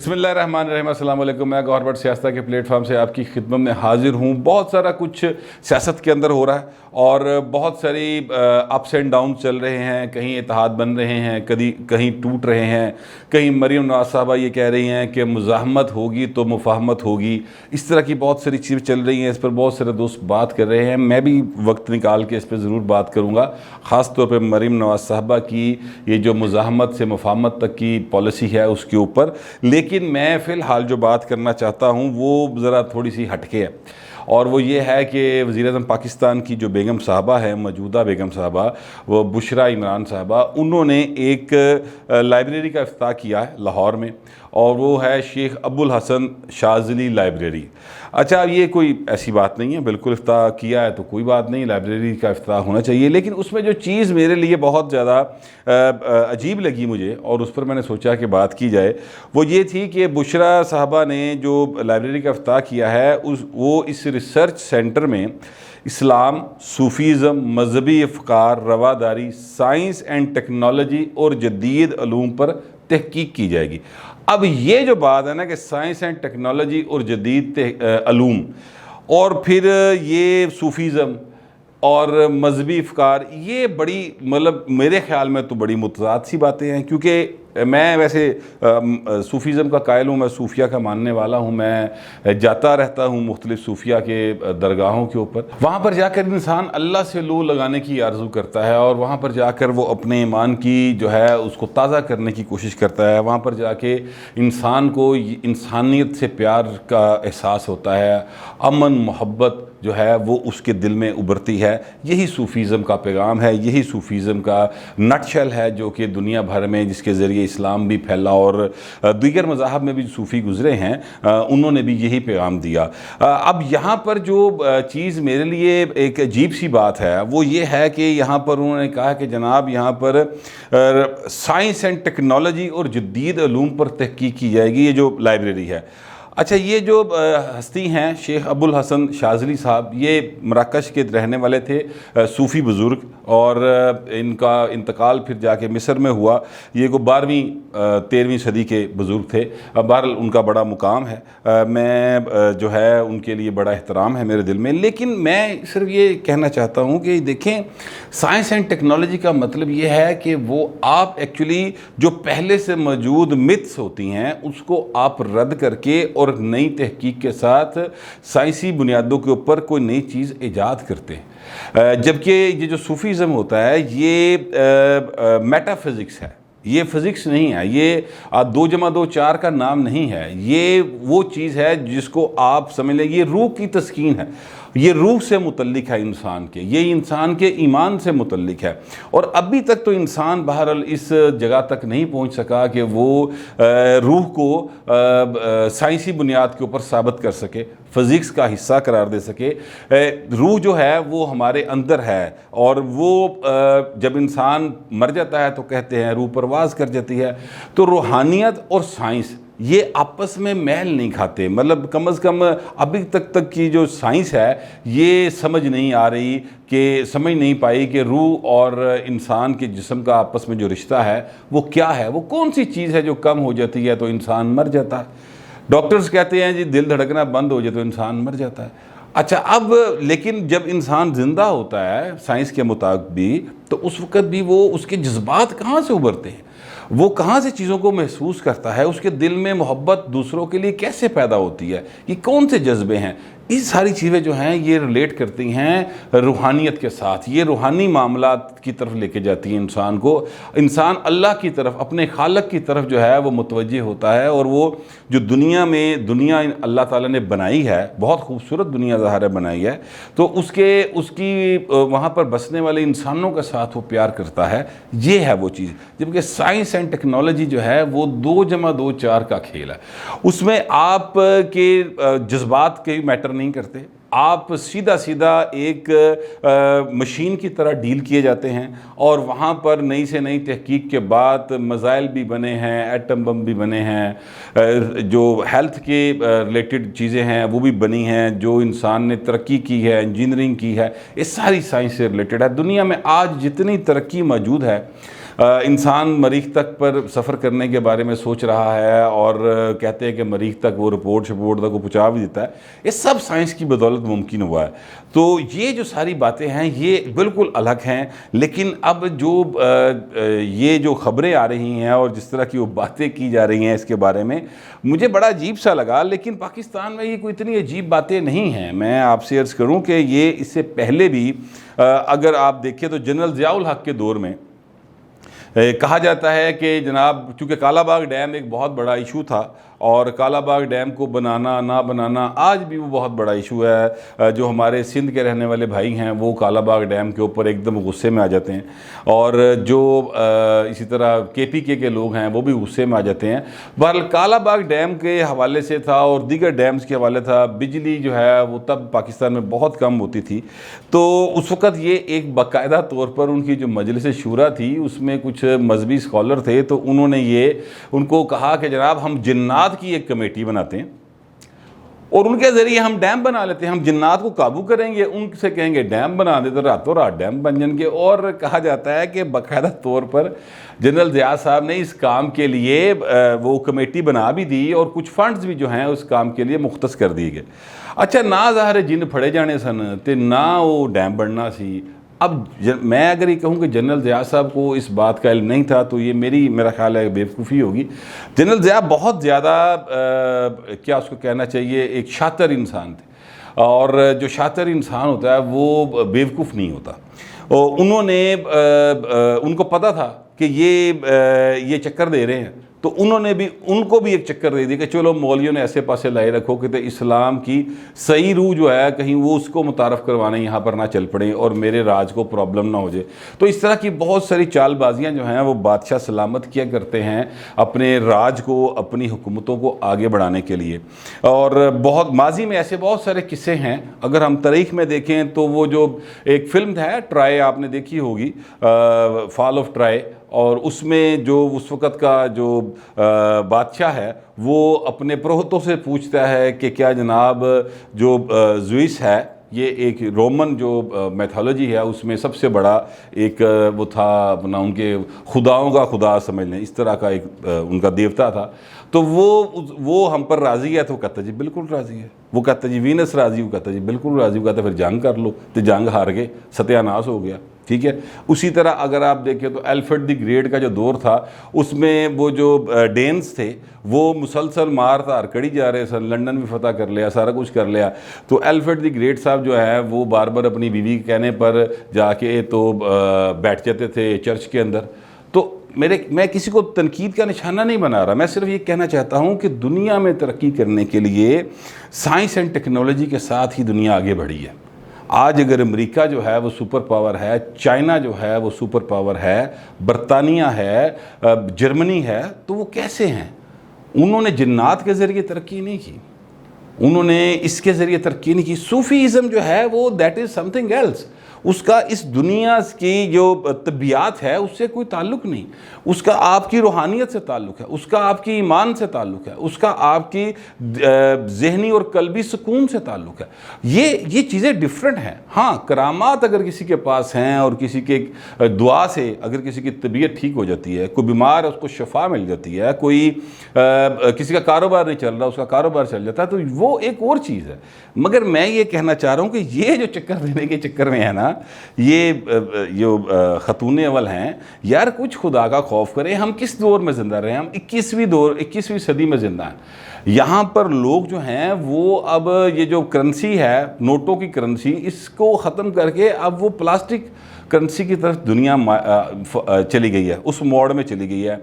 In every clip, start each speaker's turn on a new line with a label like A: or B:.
A: بسم اللہ الرحمن الرحیم، السلام علیکم۔ میں گوہر بٹ سیاست کے پلیٹ فارم سے آپ کی خدمت میں حاضر ہوں۔ بہت سارا کچھ سیاست کے اندر ہو رہا ہے اور بہت ساری اپس اینڈ ڈاؤن چل رہے ہیں، کہیں اتحاد بن رہے ہیں، کہیں ٹوٹ رہے ہیں، کہیں مریم نواز صاحبہ یہ کہہ رہی ہیں کہ مزاحمت ہوگی تو مفاہمت ہوگی۔ اس طرح کی بہت ساری چیزیں چل رہی ہیں، اس پر بہت سارے دوست بات کر رہے ہیں۔ میں بھی وقت نکال کے اس پہ ضرور بات کروں گا، خاص طور پہ مریم نواز صاحبہ کی یہ جو مزاحمت سے مفاہمت تک کی پالیسی ہے اس کے اوپر۔ لیکن میں فی الحال جو بات کرنا چاہتا ہوں وہ ذرا تھوڑی سی ہٹ کے ہے، اور وہ یہ ہے کہ وزیر اعظم پاکستان کی جو بیگم صاحبہ ہے، موجودہ بیگم صاحبہ، وہ بشرا عمران صاحبہ، انہوں نے ایک لائبریری کا افتتاح کیا ہے لاہور میں، اور وہ ہے شیخ ابو الحسن شاذلی لائبریری۔ اچھا، یہ کوئی ایسی بات نہیں ہے، بالکل افتتاح کیا ہے تو کوئی بات نہیں، لائبریری کا افتتاح ہونا چاہیے۔ لیکن اس میں جو چیز میرے لیے بہت زیادہ عجیب لگی مجھے، اور اس پر میں نے سوچا کہ بات کی جائے، وہ یہ تھی کہ بشرا صاحبہ نے جو لائبریری کا افتتاح کیا ہے وہ اس ریسرچ سینٹر میں اسلام، صوفیزم، مذہبی افکار، رواداری، سائنس اینڈ ٹیکنالوجی اور جدید علوم پر تحقیق کی جائے گی۔ اب یہ جو بات ہے نا کہ سائنس اینڈ ٹیکنالوجی اور جدید علوم، اور پھر یہ صوفیزم اور مذہبی افکار، یہ بڑی میرے خیال میں تو بڑی متضاد سی باتیں ہیں، کیونکہ میں ویسے صوفیزم کا قائل ہوں، میں صوفیہ کا ماننے والا ہوں، میں جاتا رہتا ہوں مختلف صوفیہ کے درگاہوں کے اوپر۔ وہاں پر جا کر انسان اللہ سے لو لگانے کی آرزو کرتا ہے، اور وہاں پر جا کر وہ اپنے ایمان کی جو ہے اس کو تازہ کرنے کی کوشش کرتا ہے۔ وہاں پر جا کے انسان کو انسانیت سے پیار کا احساس ہوتا ہے، امن محبت جو ہے وہ اس کے دل میں ابھرتی ہے۔ یہی صوفیزم کا پیغام ہے، یہی صوفیزم کا نٹ شل ہے، جو کہ دنیا بھر میں جس کے ذریعے اسلام بھی پھیلا، اور دیگر مذاہب میں بھی صوفی گزرے ہیں، انہوں نے بھی یہی پیغام دیا۔ اب یہاں پر جو چیز میرے لیے ایک عجیب سی بات ہے وہ یہ ہے کہ یہاں پر انہوں نے کہا کہ جناب یہاں پر سائنس اینڈ ٹیکنالوجی اور جدید علوم پر تحقیق کی جائے گی، یہ جو لائبریری ہے۔ اچھا، یہ جو ہستی ہیں شیخ ابو الحسن شاذلی صاحب، یہ مراکش کے رہنے والے تھے، صوفی بزرگ، اور ان کا انتقال پھر جا کے مصر میں ہوا۔ یہ کو 12ویں-13ویں صدی کے بزرگ تھے۔ بہرحال ان کا بڑا مقام ہے، میں جو ہے ان کے لیے بڑا احترام ہے میرے دل میں۔ لیکن میں صرف یہ کہنا چاہتا ہوں کہ دیکھیں، سائنس اینڈ ٹیکنالوجی کا مطلب یہ ہے کہ وہ آپ ایکچولی جو پہلے سے موجود متس ہوتی ہیں اس کو آپ رد کر کے اور نئی تحقیق کے ساتھ سائنسی بنیادوں کے اوپر کوئی نئی چیز ایجاد کرتے ہیں۔ جبکہ یہ جو صوفیزم ہوتا ہے یہ میٹا فزکس ہے، یہ فزکس نہیں ہے، یہ 2+2=4 کا نام نہیں ہے، یہ وہ چیز ہے جس کو آپ سمجھ لیں، یہ روح کی تسکین ہے، یہ روح سے متعلق ہے انسان کے، یہ انسان کے ایمان سے متعلق ہے۔ اور ابھی تک تو انسان بہرحال اس جگہ تک نہیں پہنچ سکا کہ وہ روح کو سائنسی بنیاد کے اوپر ثابت کر سکے، فزکس کا حصہ قرار دے سکے۔ روح جو ہے وہ ہمارے اندر ہے، اور وہ جب انسان مر جاتا ہے تو کہتے ہیں روح پرواز کر جاتی ہے۔ تو روحانیت اور سائنس یہ آپس میں میل نہیں کھاتے، کم از کم ابھی تک کی جو سائنس ہے یہ سمجھ نہیں پائی کہ روح اور انسان کے جسم کا آپس میں جو رشتہ ہے وہ کیا ہے، وہ کون سی چیز ہے جو کم ہو جاتی ہے تو انسان مر جاتا ہے۔ ڈاکٹرز کہتے ہیں جی دل دھڑکنا بند ہو جائے تو انسان مر جاتا ہے۔ اچھا، اب لیکن جب انسان زندہ ہوتا ہے سائنس کے مطابق بھی، تو اس وقت بھی وہ اس کے جذبات کہاں سے ابھرتے ہیں، وہ کہاں سے چیزوں کو محسوس کرتا ہے، اس کے دل میں محبت دوسروں کے لیے کیسے پیدا ہوتی ہے، یہ کون سے جذبے ہیں، یہ ساری چیزیں جو ہیں یہ ریلیٹ کرتی ہیں روحانیت کے ساتھ، یہ روحانی معاملات کی طرف لے کے جاتی ہیں انسان کو۔ انسان اللہ کی طرف، اپنے خالق کی طرف جو ہے وہ متوجہ ہوتا ہے، اور وہ جو دنیا اللہ تعالیٰ نے بنائی ہے، بہت خوبصورت دنیا ظاہر ہے بنائی ہے، تو اس کی وہاں پر بسنے والے انسانوں کے ساتھ وہ پیار کرتا ہے، یہ ہے وہ چیز۔ جبکہ سائنس اینڈ ٹیکنالوجی جو ہے وہ 2+2=4 کا کھیل ہے، اس میں آپ کے جذبات کے میٹر نہیں کرتے، آپ سیدھا سیدھا ایک مشین کی طرح ڈیل کیے جاتے ہیں، اور وہاں پر نئی سے نئی تحقیق کے بعد میزائل بھی بنے ہیں، ایٹم بم بھی بنے ہیں، جو ہیلتھ کے ریلیٹڈ چیزیں ہیں وہ بھی بنی ہیں، جو انسان نے ترقی کی ہے، انجینئرنگ کی ہے، یہ ساری سائنس سے ریلیٹڈ ہے۔ دنیا میں آج جتنی ترقی موجود ہے، انسان مریخ تک پر سفر کرنے کے بارے میں سوچ رہا ہے، اور کہتے ہیں کہ مریخ تک وہ رپورٹ تک وہ پہنچا بھی دیتا ہے، یہ سب سائنس کی بدولت ممکن ہوا ہے۔ تو یہ جو ساری باتیں ہیں یہ بالکل الگ ہیں، لیکن اب جو یہ جو خبریں آ رہی ہیں اور جس طرح کی وہ باتیں کی جا رہی ہیں اس کے بارے میں، مجھے بڑا عجیب سا لگا۔ لیکن پاکستان میں یہ کوئی اتنی عجیب باتیں نہیں ہیں۔ میں آپ سے عرض کروں کہ یہ اس سے پہلے بھی اگر آپ دیکھیں تو جنرل ضیاء الحق کے دور میں کہا جاتا ہے کہ جناب چونکہ کالا باغ ڈیم ایک بہت بڑا ایشو تھا، اور کالا باغ ڈیم کو بنانا نہ بنانا آج بھی وہ بہت بڑا ایشو ہے۔ جو ہمارے سندھ کے رہنے والے بھائی ہیں وہ کالا باغ ڈیم کے اوپر ایک دم غصے میں آ جاتے ہیں، اور جو اسی طرح KPK کے لوگ ہیں وہ بھی غصے میں آ جاتے ہیں۔ بہرحال کالا باغ ڈیم کے حوالے سے تھا اور دیگر ڈیمز کے حوالے تھا، بجلی جو ہے وہ تب پاکستان میں بہت کم ہوتی تھی، تو اس وقت یہ ایک باقاعدہ طور پر ان کی جو مجلس شورا تھی اس میں کچھ مذہبی اسکالر تھے، تو انہوں نے ان کو کہا کہ جناب ہم جنات کی ایک کمیٹی بناتے ہیں اور ان کے ذریعے ہم ڈیم بنا لیتے ہیں، ہم جنات کو قابو کریں گے، ان سے کہیں گے ڈیم بنا دے تو راتوں رات ڈیم بن جائیں گے۔ اور کہا جاتا ہے کہ باقاعدہ طور پر جنرل ضیاء صاحب نے اس کام کے لیے وہ کمیٹی بنا بھی دی، اور کچھ فنڈز بھی جو ہیں اس کام کے لیے مختص کر دیے گئے۔ اچھا، نہ ظاہر جن پھڑے جانے سن تے نہ وہ ڈیم بننا سی۔ اب میں اگر یہ کہوں کہ جنرل ضیاء صاحب کو اس بات کا علم نہیں تھا تو یہ میرا خیال ہے بیوقوفی ہوگی۔ جنرل ضیاء بہت زیادہ کیا اس کو کہنا چاہیے ایک شاطر انسان تھے، اور جو شاطر انسان ہوتا ہے وہ بیوقوف نہیں ہوتا۔ اور ان کو پتہ تھا کہ یہ چکر دے رہے ہیں، تو ان کو بھی ایک چکر دے دیا کہ چلو مولویوں نے ایسے پاسے لائے رکھو کہ اسلام کی صحیح روح جو ہے کہیں وہ اس کو متعارف کروانے یہاں پر نہ چل پڑیں اور میرے راج کو پرابلم نہ ہو جائے۔ تو اس طرح کی بہت ساری چال بازیاں جو ہیں وہ بادشاہ سلامت کیا کرتے ہیں اپنے راج کو، اپنی حکومتوں کو آگے بڑھانے کے لیے۔ اور بہت ماضی میں ایسے بہت سارے قصے ہیں، اگر ہم تاریخ میں دیکھیں تو وہ جو ایک فلم ہے ٹرائے، آپ نے دیکھی ہوگی، فال آف ٹرائے، اور اس میں جو اس وقت کا جو بادشاہ ہے وہ اپنے پروہتوں سے پوچھتا ہے کہ کیا جناب جو زوئس ہے، یہ ایک رومن جو میتھولوجی ہے اس میں سب سے بڑا ایک وہ تھا اپنا ان کے خداؤں کا خدا سمجھ لیں، اس طرح کا ایک ان کا دیوتا تھا، تو وہ ہم پر راضی ہے؟ تو وہ کہتا جی بالکل راضی ہے۔ وہ کہتا جی وینس راضی، وہ کہتا جی بالکل راضی، وہ کہتا پھر جنگ کر لو، تو جنگ ہار گئے، ستیہ ناس ہو گیا، ٹھیک ہے۔ اسی طرح اگر آپ دیکھیں تو الفریڈ دی گریٹ کا جو دور تھا اس میں وہ جو ڈینز تھے وہ مسلسل مار تار کڑی جا رہے سن، لنڈن بھی فتح کر لیا، سارا کچھ کر لیا، تو الفریڈ دی گریٹ صاحب جو ہے وہ بار بار اپنی بیوی کے کہنے پر جا کے تو بیٹھ جاتے تھے چرچ کے اندر۔ تو میں کسی کو تنقید کا نشانہ نہیں بنا رہا، میں صرف یہ کہنا چاہتا ہوں کہ دنیا میں ترقی کرنے کے لیے سائنس اینڈ ٹیکنالوجی کے ساتھ ہی دنیا آگے بڑھی ہے۔ آج اگر امریکہ جو ہے وہ سپر پاور ہے، چائنا جو ہے وہ سپر پاور ہے، برطانیہ ہے، جرمنی ہے، تو وہ کیسے ہیں؟ انہوں نے جنات کے ذریعے ترقی نہیں کی، انہوں نے اس کے ذریعے ترقی نہیں کی۔ صوفیزم جو ہے وہ that is something else, اس کا اس دنیا کی جو طبیعت ہے اس سے کوئی تعلق نہیں، اس کا آپ کی روحانیت سے تعلق ہے، اس کا آپ کی ایمان سے تعلق ہے، اس کا آپ کی ذہنی اور قلبی سکون سے تعلق ہے۔ یہ چیزیں ڈیفرنٹ ہیں۔ ہاں، کرامات اگر کسی کے پاس ہیں اور کسی کے دعا سے اگر کسی کی طبیعت ٹھیک ہو جاتی ہے، کوئی بیمار ہے اس کو شفا مل جاتی ہے، کوئی کسی کا کاروبار نہیں چل رہا اس کا کاروبار چل جاتا ہے، تو وہ ایک اور چیز ہے۔ مگر میں یہ کہنا چاہ رہا ہوں کہ یہ جو چکر دینے کے چکر میں ہے نا، یہ جو خاتون اول ہیں، یار کچھ خدا کا خوف کریں۔ ہم کس دور میں زندہ رہے ہیں؟ ہم 21ویں صدی میں زندہ ہیں۔ یہاں پر لوگ جو ہیں وہ اب یہ جو کرنسی ہے، نوٹوں کی کرنسی، اس کو ختم کر کے اب وہ پلاسٹک کرنسی کی طرف دنیا چلی گئی ہے، اس موڑ میں چلی گئی ہے۔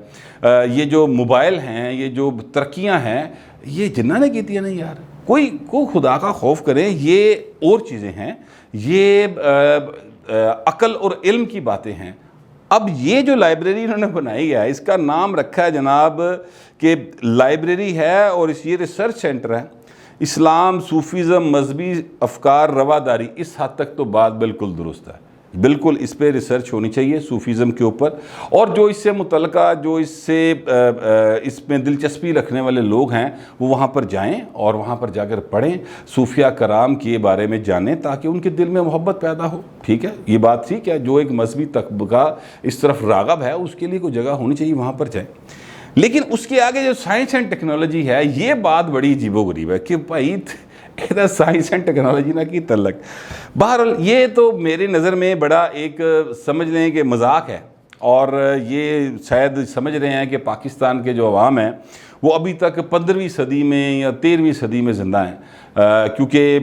A: یہ جو موبائل ہیں، یہ جو ترقیاں ہیں، یہ جنہوں نے کی نہیں یار۔ کوئی خدا کا خوف کرے، یہ اور چیزیں ہیں، یہ عقل اور علم کی باتیں ہیں۔ اب یہ جو لائبریری انہوں نے بنائی ہے، اس کا نام رکھا ہے جناب کہ لائبریری ہے اور یہ ریسرچ سینٹر ہے۔ اسلام، صوفیزم، مذہبی افکار، رواداری، اس حد تک تو بات بالکل درست ہے، بالکل اس پہ ریسرچ ہونی چاہیے صوفیزم کے اوپر، اور جو اس سے متعلقہ، جو اس میں دلچسپی رکھنے والے لوگ ہیں وہ وہاں پر جائیں اور وہاں پر جا کر پڑھیں، صوفیہ کرام کے بارے میں جانیں تاکہ ان کے دل میں محبت پیدا ہو. ٹھیک ہے، یہ بات ٹھیک ہے، جو ایک مذہبی طبقہ اس طرف راغب ہے اس کے لیے کوئی جگہ ہونی چاہیے، وہاں پر جائیں. لیکن اس کے آگے جو سائنس اینڈ ٹیکنالوجی ہے، یہ بات بڑی عجیب و غریب ہے کہ بھائی سائنس اینڈ ٹیکنالوجی نہ کی تعلق. بہرحال یہ تو میری نظر میں بڑا ایک سمجھ لیں کہ مذاق ہے، اور یہ شاید سمجھ رہے ہیں کہ پاکستان کے جو عوام ہیں وہ ابھی تک 15ویں صدی میں یا 13ویں صدی میں زندہ ہیں، کیونکہ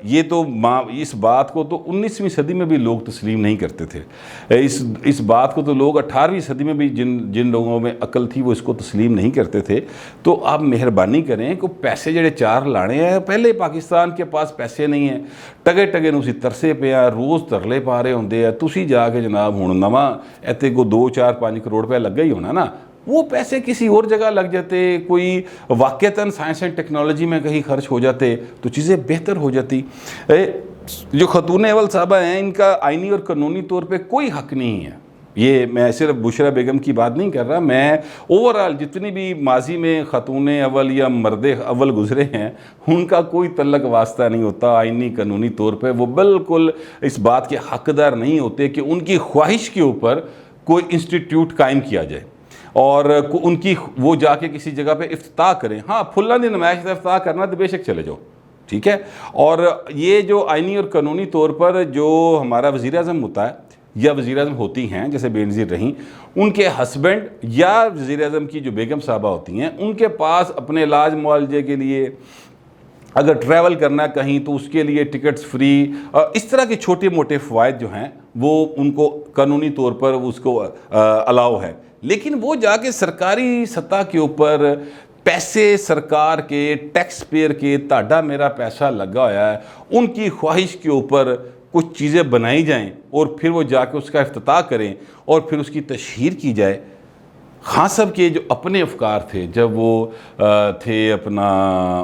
A: یہ تو اس بات کو تو 19ویں صدی میں بھی لوگ تسلیم نہیں کرتے تھے. اس بات کو تو لوگ 18ویں صدی میں بھی جن لوگوں میں عقل تھی وہ اس کو تسلیم نہیں کرتے تھے. تو آپ مہربانی کریں کہ پیسے جڑے چار لانے ہیں، پہلے پاکستان کے پاس پیسے نہیں ہیں، ٹگے ٹگے نو اسی ترسے پہ ہیں، روز ترلے پا رہے ہوندے ہیں. تسی جا کے جناب ہن نواں ایتے کو 2 4 5 کروڑ روپے لگا ہی ہونا نا، وہ پیسے کسی اور جگہ لگ جاتے، کوئی واقعتاً سائنس اینڈ ٹیکنالوجی میں کہیں خرچ ہو جاتے تو چیزیں بہتر ہو جاتی. جو خاتون اول صاحبہ ہیں ان کا آئینی اور قانونی طور پہ کوئی حق نہیں ہے. یہ میں صرف بشرا بیگم کی بات نہیں کر رہا، میں اوورآل جتنی بھی ماضی میں خاتون اول یا مرد اول گزرے ہیں ان کا کوئی تعلق واسطہ نہیں ہوتا آئینی قانونی طور پہ. وہ بالکل اس بات کے حقدار نہیں ہوتے کہ ان کی خواہش کے اوپر کوئی انسٹیٹیوٹ قائم کیا جائے اور ان کی وہ جا کے کسی جگہ پہ افتتاح کریں. ہاں پھلاں دی نمائش کا افتتاح کرنا تو بے شک چلے جاؤ، ٹھیک ہے. اور یہ جو آئینی اور قانونی طور پر جو ہمارا وزیر اعظم ہوتا ہے یا وزیر اعظم ہوتی ہیں جیسے بے نظیر رہیں، ان کے ہسبینڈ یا وزیر اعظم کی جو بیگم صاحبہ ہوتی ہیں ان کے پاس اپنے علاج معالجے کے لیے اگر ٹریول کرنا ہے کہیں تو اس کے لیے ٹکٹس فری، اس طرح کے چھوٹے موٹے فوائد جو ہیں وہ ان کو قانونی طور پر اس کو الاؤ ہے. لیکن وہ جا کے سرکاری سطح کے اوپر پیسے سرکار کے ٹیکس پیئر کے تاڈا میرا پیسہ لگا ہوا ہے، ان کی خواہش کے اوپر کچھ چیزیں بنائی جائیں اور پھر وہ جا کے اس کا افتتاح کریں اور پھر اس کی تشہیر کی جائے. خان صاحب کے جو اپنے افکار تھے جب وہ تھے اپنا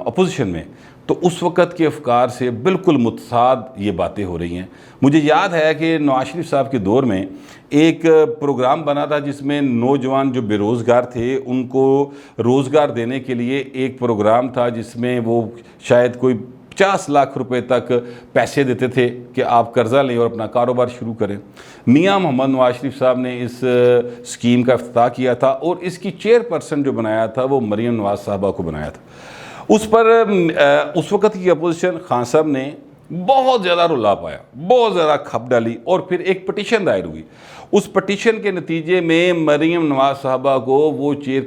A: اپوزیشن میں، تو اس وقت کے افکار سے بالکل متصاد یہ باتیں ہو رہی ہیں. مجھے یاد ہے کہ نواز شریف صاحب کے دور میں ایک پروگرام بنا تھا جس میں نوجوان جو بے روزگار تھے ان کو روزگار دینے کے لیے ایک پروگرام تھا جس میں وہ شاید کوئی 50 لاکھ روپے تک پیسے دیتے تھے کہ آپ قرضہ لیں اور اپنا کاروبار شروع کریں. میاں محمد نواز شریف صاحب نے اس اسکیم کا افتتاح کیا تھا اور اس کی چیئرپرسن جو بنایا تھا وہ مریم نواز صاحبہ کو بنایا تھا. اس پر اس وقت کی اپوزیشن خان صاحب نے بہت زیادہ رلا پایا، بہت زیادہ کھپ ڈالی اور پھر ایک پٹیشن دائر ہوئی. اس پٹیشن کے نتیجے میں مریم نواز صاحبہ کو وہ چیئر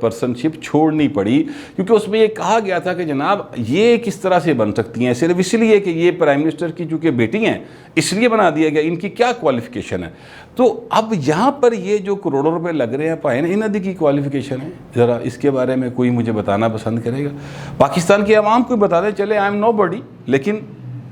A: پرسن شپ چھوڑنی پڑی، کیونکہ اس میں یہ کہا گیا تھا کہ جناب یہ کس طرح سے بن سکتی ہیں، صرف اس لیے کہ یہ پرائم منسٹر کی چونکہ بیٹی ہیں اس لیے بنا دیا گیا، ان کی کیا کوالیفیکیشن ہے. تو اب یہاں پر یہ جو کروڑوں روپے لگ رہے ہیں پائے نا، انہوں کی کوالیفیکیشن ہے، ذرا اس کے بارے میں کوئی مجھے بتانا پسند کرے گا؟ پاکستان کے عوام کو بتا دیں چلے آئی ایم نو باڈی، لیکن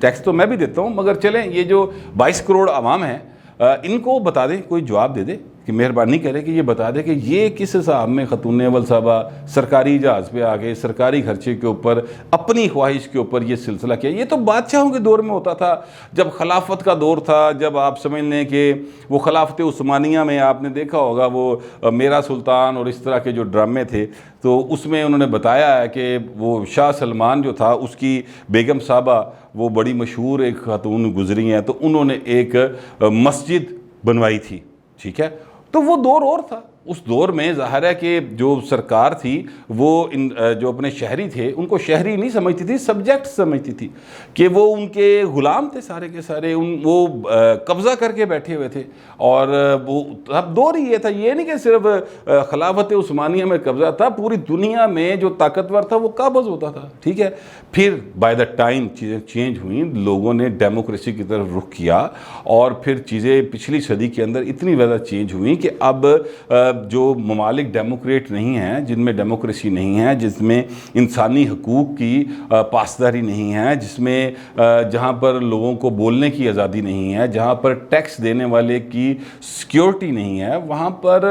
A: ٹیکس تو میں بھی دیتا ہوں، مگر چلیں یہ جو 22 کروڑ عوام ہیں ان کو بتا دیں، کوئی جواب دے دے کہ مہربانی کرے کہ یہ بتا دے کہ یہ کس حساب میں خاتون اول صاحبہ سرکاری جہاز پہ آگے سرکاری خرچے کے اوپر اپنی خواہش کے اوپر یہ سلسلہ کیا. یہ تو بادشاہوں کے دور میں ہوتا تھا، جب خلافت کا دور تھا، جب آپ سمجھ لیں کہ وہ خلافت عثمانیہ میں آپ نے دیکھا ہوگا وہ میرا سلطان اور اس طرح کے جو ڈرامے تھے، تو اس میں انہوں نے بتایا ہے کہ وہ شاہ سلمان جو تھا اس کی بیگم صاحبہ وہ بڑی مشہور ایک خاتون گزری ہیں، تو انہوں نے ایک مسجد بنوائی تھی، ٹھیک ہے. تو وہ دور اور تھا. اس دور میں ظاہر ہے کہ جو سرکار تھی وہ جو اپنے شہری تھے ان کو شہری نہیں سمجھتی تھی، سبجیکٹ سمجھتی تھی کہ وہ ان کے غلام تھے سارے کے سارے، وہ قبضہ کر کے بیٹھے ہوئے تھے. اور وہ اب دور ہی یہ تھا، یہ نہیں کہ صرف خلافت عثمانیہ میں قبضہ تھا، پوری دنیا میں جو طاقتور تھا وہ قابض ہوتا تھا، ٹھیک ہے. پھر بائی دا ٹائم چیزیں چینج ہوئیں، لوگوں نے ڈیموکریسی کی طرف رخ کیا اور پھر چیزیں پچھلی صدی کے اندر اتنی زیادہ چینج ہوئیں کہ اب جو ممالک ڈیموکریٹ نہیں ہیں، جن میں ڈیموکریسی نہیں ہے، جس میں انسانی حقوق کی پاسداری نہیں ہے، جس میں جہاں پر لوگوں کو بولنے کی آزادی نہیں ہے، جہاں پر ٹیکس دینے والے کی سیکیورٹی نہیں ہے، وہاں پر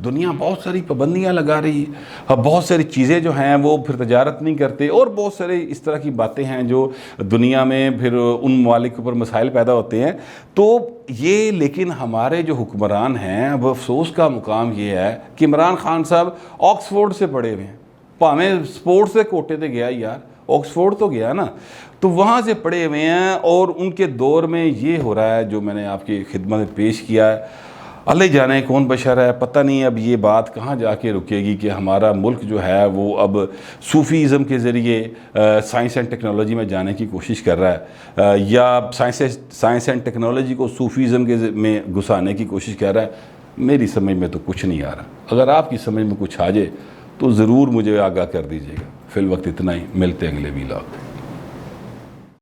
A: دنیا بہت ساری پابندیاں لگا رہی ہے، بہت ساری چیزیں جو ہیں وہ پھر تجارت نہیں کرتے، اور بہت سارے اس طرح کی باتیں ہیں جو دنیا میں پھر ان ممالک کے اوپر مسائل پیدا ہوتے ہیں۔ تو یہ لیکن ہمارے جو حکمران ہیں، اب افسوس کا مقام یہ ہے کہ عمران خان صاحب آکسفورڈ سے پڑھے ہوئے ہیں، پاویں سپورٹ سے کوٹے تے گیا یار، آکسفورڈ تو گیا نا، تو وہاں سے پڑھے ہوئے ہیں، اور ان کے دور میں یہ ہو رہا ہے جو میں نے آپ کی خدمت میں پیش کیا ہے۔ اللہ جانے کون بشر ہے، پتہ نہیں اب یہ بات کہاں جا کے رکے گی کہ ہمارا ملک جو ہے وہ اب صوفیزم کے ذریعے سائنس اینڈ ٹیکنالوجی میں جانے کی کوشش کر رہا ہے، یا سائنس اینڈ ٹیکنالوجی کو صوفیزم کے میں گھسانے کی کوشش کر رہا ہے۔ میری سمجھ میں تو کچھ نہیں آ رہا، اگر آپ کی سمجھ میں کچھ آ جائے تو ضرور مجھے آگاہ کر دیجیے گا۔ فی الوقت اتنا ہی، ملتے ہیں اگلے ویلاگ۔